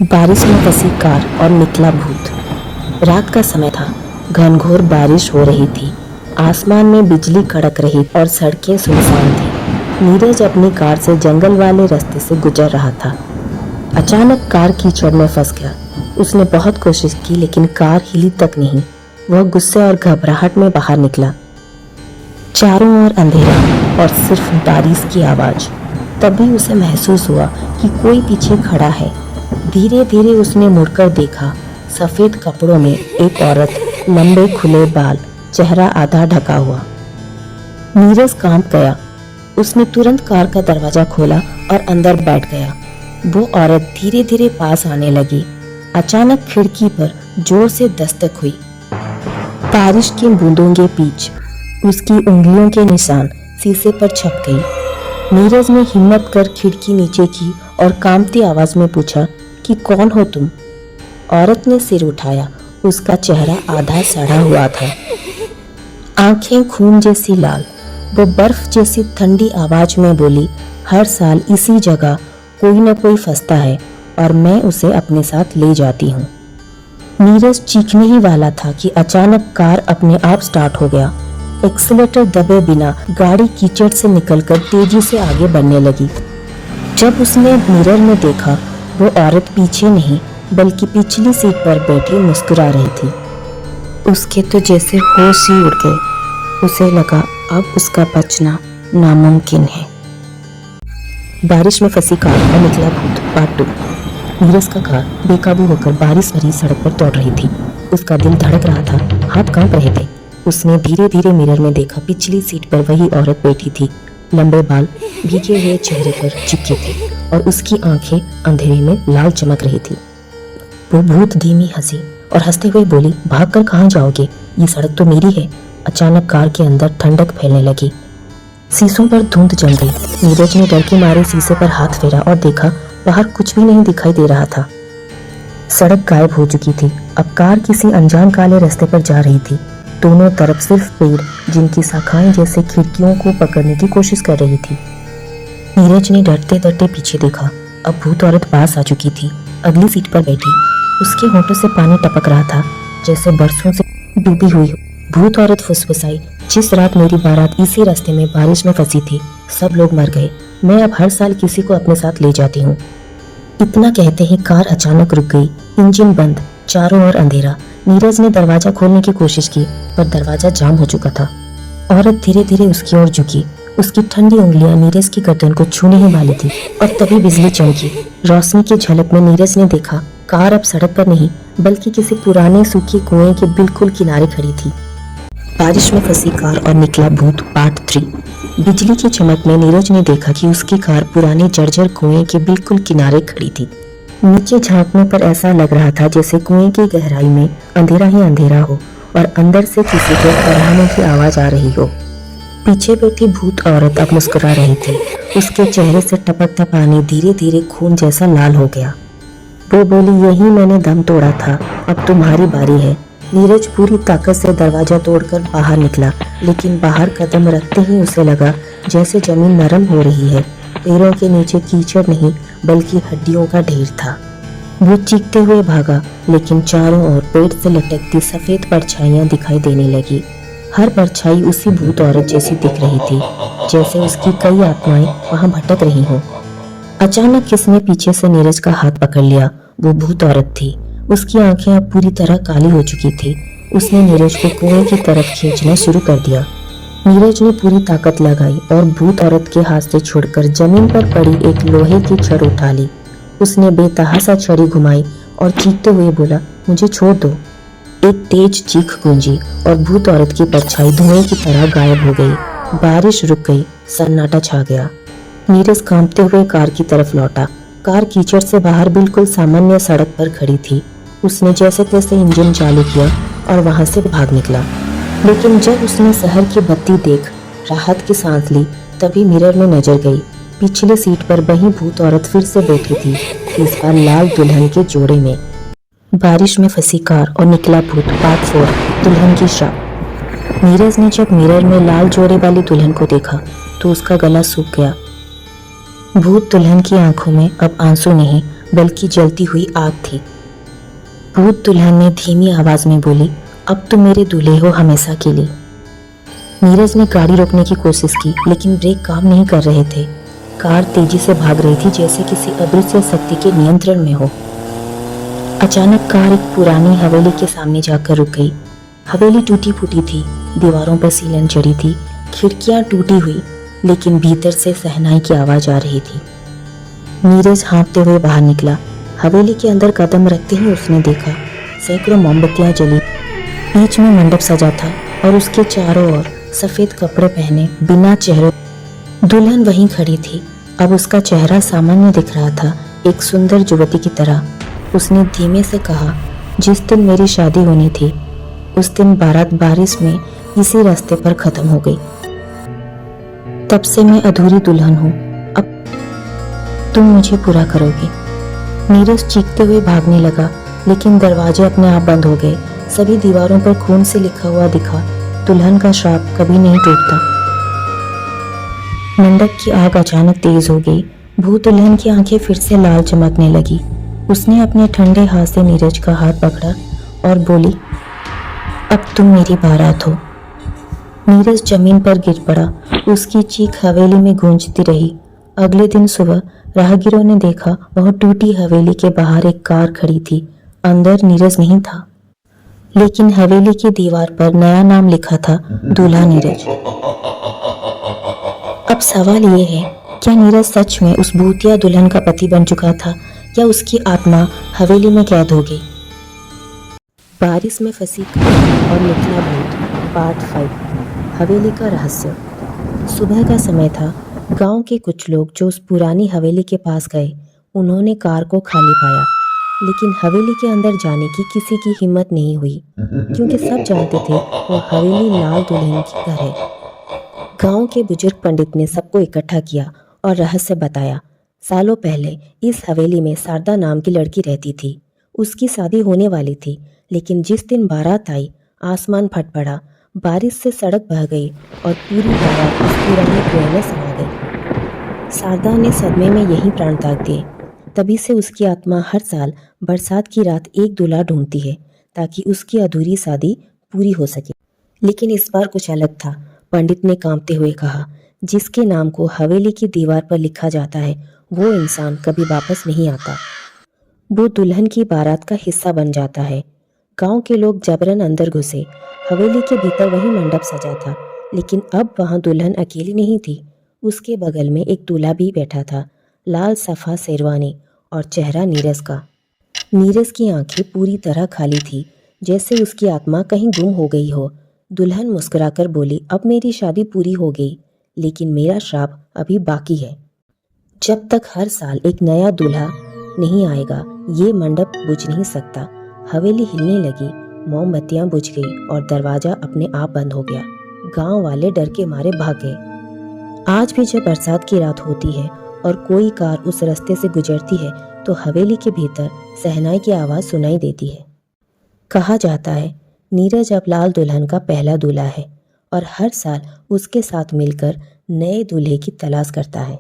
बारिश में फंसी कार और निकला भूत। रात का समय था। घनघोर बारिश हो रही थी। आसमान में बिजली कड़क रही और सड़कें सुनसान थी। नीरज अपनी कार से जंगल वाले रास्ते से गुजर रहा था। अचानक कार कीचड़ में फंस गया। उसने बहुत कोशिश की लेकिन कार हिली तक नहीं। वह गुस्से और घबराहट में बाहर निकला। चारों ओर अंधेरा और सिर्फ बारिश की आवाज। तभी उसे महसूस हुआ कि कोई पीछे खड़ा है। धीरे धीरे उसने मुड़कर देखा। सफेद कपड़ों में एक औरत, लंबे खुले बाल, चेहरा आधा ढका हुआ। नीरज कांप गया। उसने तुरंत कार का दरवाजा खोला और अंदर बैठ गया। वो औरत धीरे धीरे पास आने लगी। अचानक खिड़की पर जोर से दस्तक हुई। बारिश की बूंदों के बीच उसकी उंगलियों के निशान शीशे पर छप गई। नीरज ने हिम्मत कर खिड़की नीचे की और कांपती आवाज में पूछा कि कौन हो तुम? औरत ने सिर उठाया। उसका चेहरा आधा सड़ा हुआ था, आंखें खून जैसी लाल। वो बर्फ जैसी ठंडी आवाज में बोली, हर साल इसी जगह कोई न कोई फंसता है और मैं उसे अपने साथ ले जाती हूँ। नीरज चीखने ही वाला था कि अचानक कार अपने आप स्टार्ट हो गया। एक्सीलेटर दबे बिना गाड़ी कीचड़ से निकलकर तेजी से आगे बढ़ने लगी। जब उसने मिरर में देखा, वो औरत पीछे नहीं बल्कि पिछली सीट पर बैठी मुस्कुरा रही थी। उसके तो जैसे होश ही उड़ गए। उसे लगा अब उसका बचना नामुमकिन है। बारिश में फंसी कार और निकला भूत पार्ट 2। नीरज का कार बेकाबू होकर बारिश भरी सड़क पर दौड़ रही थी। उसका दिल धड़क रहा था, हाथ कांप रहे थे। उसने धीरे धीरे मिरर में देखा। पिछली सीट पर वही औरत बैठी थी। लंबे बाल भीगे हुए चेहरे पर चिपके थे और उसकी आंखें अंधेरे में लाल चमक रही थी। वो भूत धीमी हंसी और हंसते हुए बोली, भागकर कहाँ जाओगे? ये सड़क तो मेरी है। अचानक कार के अंदर ठंडक फैलने लगी। शीशों पर धुंध जम गई। नीरज ने डर के मारे शीशे पर हाथ फेरा और देखा बाहर कुछ भी नहीं दिखाई दे रहा था। सड़क गायब हो चुकी थी। अब कार किसी अनजान काले रास्ते पर जा रही थी। दोनों तरफ सिर्फ पेड़ जिनकी शाखाएं जैसे खिड़कियों को पकड़ने की कोशिश कर रही थी। नीरज ने डरते डरते पीछे देखा। अब भूत औरत पास आ चुकी थी, अगली सीट पर बैठी। उसके होठों से पानी टपक रहा था जैसे बरसों से डूबी हुई हो। भूत औरत फुसफुसाई, जिस रात मेरी बारात इसी रास्ते में बारिश में फंसी थी, सब लोग मर गए। मैं अब हर साल किसी को अपने साथ ले जाती हूँ। इतना कहते ही कार अचानक रुक गई। इंजन बंद, चारों ओर अंधेरा। नीरज ने दरवाजा खोलने की कोशिश की पर दरवाजा जाम हो चुका था। औरत धीरे धीरे उसकी ओर झुकी। उसकी ठंडी उंगलियां नीरज की गर्दन को छूने ही वाली थी और तभी बिजली चमकी। रोशनी की झलक में नीरज ने देखा कार अब सड़क पर नहीं बल्कि किसी पुराने सूखे कुएं के बिल्कुल किनारे खड़ी थी। बारिश में फंसी कार और निकला भूत पार्ट 3। बिजली की चमक में नीरज ने देखा कि उसकी कार पुराने जर्जर कुएं के बिल्कुल किनारे खड़ी थी। नीचे झांकने पर ऐसा लग रहा था जैसे कुएं की गहराई में अंधेरा ही अंधेरा हो और अंदर से किसी के कराहने की आवाज आ रही हो। पीछे बैठी भूत औरत अब मुस्कुरा रही थी। उसके चेहरे से टपकता पानी धीरे धीरे खून जैसा लाल हो गया। वो बोली, यही मैंने दम तोड़ा था, अब तुम्हारी बारी है। नीरज पूरी ताकत से दरवाजा तोड़कर बाहर निकला, लेकिन बाहर कदम रखते ही उसे लगा जैसे जमीन नरम हो रही है। पैरों के नीचे कीचड़ नहीं बल्कि हड्डियों का ढेर था। वो चीखते हुए भागा, लेकिन चारों ओर पेड़ से लटकती सफेद परछाइयां दिखाई देने लगी। हर परछाई उसी भूत औरत जैसी दिख रही थी, जैसे उसकी कई आत्माएं वहां भटक रही हों। अचानक किसने पीछे से नीरज का हाथ पकड़ लिया। वो भूत औरत थी। उसकी आंखें अब पूरी तरह काली हो चुकी थी। उसने नीरज को कुएं की तरफ खींचना शुरू कर दिया। नीरज ने पूरी ताकत लगाई और भूत औरत के हाथ से छोड़कर जमीन पर पड़ी एक लोहे की छड़ उठा ली। उसने बेतहासा छड़ी घुमाई और चीखते हुए बोला, मुझे छोड़ दो। एक तेज चीख गूंजी और भूत औरत की परछाई धुएं की तरह गायब हो गई। बारिश रुक गई, सन्नाटा छा गया। नीरज कांपते हुए कार की तरफ लौटा। कार कीचड़ से बाहर बिल्कुल सामान्य सड़क पर खड़ी थी। उसने जैसे तैसे इंजन चालू किया और वहां से भाग निकला। लेकिन जब उसने शहर की बत्ती देख राहत की सांस ली, तभी मिरर में नजर गई। पिछली सीट पर वही भूत औरत फिर से बैठी थी, इस बार लाल दुल्हन के जोड़े में। बारिश में फंसी कार और निकला भूत पार्ट 4, दुल्हन की श्राप। नीरज ने जब मिरर में लाल जोड़े वाली दुल्हन को देखा तो उसका गला सूख गया। भूत दुल्हन की आंखों में अब आंसू नहीं बल्कि जलती हुई आग थी। भूत दुल्हन ने धीमी आवाज में बोली, अब तुम मेरे दूल्हे हो हमेशा के लिए। नीरज ने गाड़ी रोकने की कोशिश की, लेकिन ब्रेक काम नहीं कर रहे थे। कार तेजी से भाग रही थी, जैसे किसी अदृश्य शक्ति के नियंत्रण में हो। अचानक कार एक पुरानी हवेली के सामने जाकर रुक गई। हवेली टूटी फूटी थी, दीवारों पर सीलन चढ़ी थी, खिड़कियां टूटी हुई, लेकिन भीतर से शहनाई की आवाज आ रही थी। नीरज हाँफते हुए बाहर निकला। हवेली के अंदर कदम रखते ही उसने देखा सैकड़ों मोमबत्तियां जली। बीच में मंडप सजा था और उसके चारों ओर सफेद कपड़े पहने बिना चेहरे दुल्हन वहीं खड़ी थी। अब उसका चेहरा सामान्य दिख रहा था, एक सुंदर युवती की तरह। उसने धीमे से कहा, जिस दिन मेरी शादी होनी थी उस दिन बारात बारिश में इसी रास्ते पर खत्म हो गई। तब से मैं अधूरी दुल्हन हूँ, अब तुम मुझे पूरा करोगे। नीरज चीखते हुए भागने लगा, लेकिन दरवाजे अपने आप बंद हो गए। सभी दीवारों पर खून से लिखा हुआ दिखा, दुल्हन का श्राप कभी नहीं टूटता। मंडप की आग अचानक तेज हो गई। भूत दुल्हन की आंखें फिर से लाल चमकने लगी। उसने अपने ठंडे हाथ से नीरज का हाथ पकड़ा और बोली, अब तुम मेरी बारात हो। नीरज जमीन पर गिर पड़ा। उसकी चीख हवेली में गूंजती रही। अगले दिन सुबह राहगीरों ने देखा, वह टूटी हवेली के बाहर एक कार खड़ी थी। अंदर नीरज नहीं था, लेकिन हवेली की दीवार पर नया नाम लिखा था, दूल्हा नीरज। अब सवाल ये है, क्या नीरज सच में उस भूतिया दुल्हन का पति बन चुका था, या उसकी आत्मा हवेली में कैद हो गई? बारिश में फंसी कार और निकला भूत, पार्ट 5, हवेली का रहस्य। सुबह का समय था। गांव के कुछ लोग जो उस पुरानी हवेली के पास गए, उन्होंने कार को खाली पाया, लेकिन हवेली के अंदर जाने की किसी की हिम्मत नहीं हुई, क्योंकि सब जानते थे वह हवेली लाल दुल्हन की घर है। गांव के बुजुर्ग पंडित ने सबको इकट्ठा किया और रहस्य बताया। सालों पहले इस हवेली में शारदा नाम की लड़की रहती थी। उसकी शादी होने वाली थी, लेकिन जिस दिन बारात आई, आसमान फट पड़ा, बारिश से सड़क बह गई और पूरी बारात उस पुराने कुएं में समा गई। शारदा ने सदमे में यहीं प्राण त्याग दिए। तभी से उसकी आत्मा हर साल बरसात की रात एक दूल्हा ढूंढती है, ताकि उसकी अधूरी शादी पूरी हो सके। लेकिन इस बार कुछ अलग था। पंडित ने कांपते हुए कहा, जिसके नाम को हवेली की दीवार पर लिखा जाता है, वो इंसान कभी वापस नहीं आता। वो दुल्हन की बारात का हिस्सा बन जाता है। गांव के लोग जबरन अंदर घुसे। हवेली के भीतर वही मंडप सजा था, लेकिन अब वहां दुल्हन अकेली नहीं थी। उसके बगल में एक दूल्हा भी बैठा था, लाल सफा शेरवानी और चेहरा नीरज का। नीरज की आंखें पूरी तरह खाली थी, जैसे उसकी आत्मा कहीं गुम हो गई हो। दुल्हन मुस्कुराकर बोली, अब मेरी शादी पूरी हो गई, लेकिन मेरा श्राप अभी बाकी है। जब तक हर साल एक नया दूल्हा नहीं आएगा, ये मंडप बुझ नहीं सकता। हवेली हिलने लगी, मोमबत्तियां बुझ गई और दरवाजा अपने आप बंद हो गया। गांव वाले डर के मारे भाग गए। आज भी जब बरसात की रात होती है और कोई कार उस रास्ते से गुजरती है, तो हवेली के भीतर शहनाई की आवाज सुनाई देती है। कहा जाता है, नीरज अब लाल दुल्हन का पहला दूल्हा है और हर साल उसके साथ मिलकर नए दूल्हे की तलाश करता है।